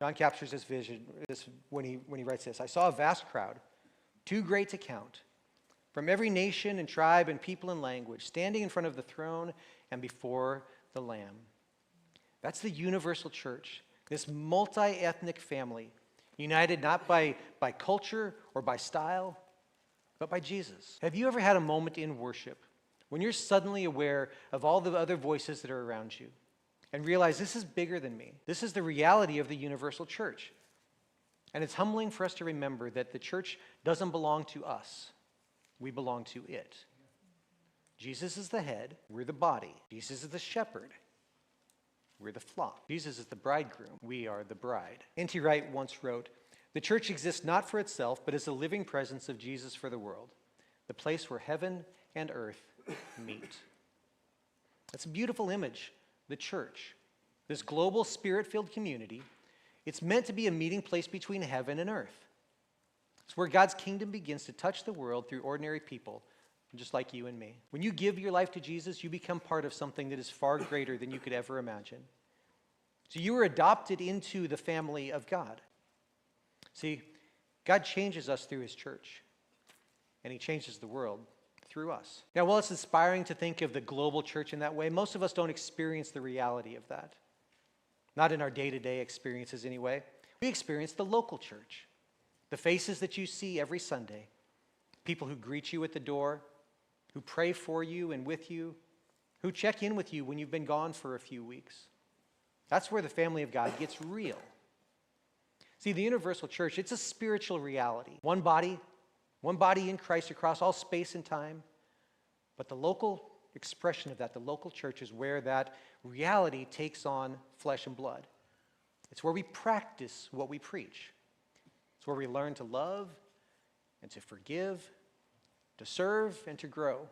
John captures this vision when he writes this. I saw a vast crowd, too great to count, from every nation and tribe and people and language, standing in front of the throne and before the Lamb. That's the universal church, this multi-ethnic family, united not by culture or by style, but by Jesus. Have you ever had a moment in worship when you're suddenly aware of all the other voices that are around you and realize this is bigger than me? This is the reality of the universal church. And it's humbling for us to remember that the church doesn't belong to us. We belong to it. Jesus is the head. We're the body. Jesus is the shepherd. We're the flock. Jesus is the bridegroom. We are the bride. N.T. Wright once wrote, "The church exists not for itself, but as a living presence of Jesus for the world, the place where heaven and earth meet." That's a beautiful image, the church. This global spirit-filled community, it's meant to be a meeting place between heaven and earth. It's where God's kingdom begins to touch the world through ordinary people, just like you and me. When you give your life to Jesus, you become part of something that is far greater than you could ever imagine. So you were adopted into the family of God. See, God changes us through his church, and he changes the world through us. Now, while it's inspiring to think of the global church in that way, most of us don't experience the reality of that. Not in our day-to-day experiences anyway. We experience the local church, the faces that you see every Sunday, people who greet you at the door, who pray for you and with you, who check in with you when you've been gone for a few weeks. That's where the family of God gets real. See, the universal church, it's a spiritual reality. One body in Christ across all space and time. But the local expression of that, the local church, is where that reality takes on flesh and blood. It's where we practice what we preach. It's where we learn to love and to forgive, to serve and to grow.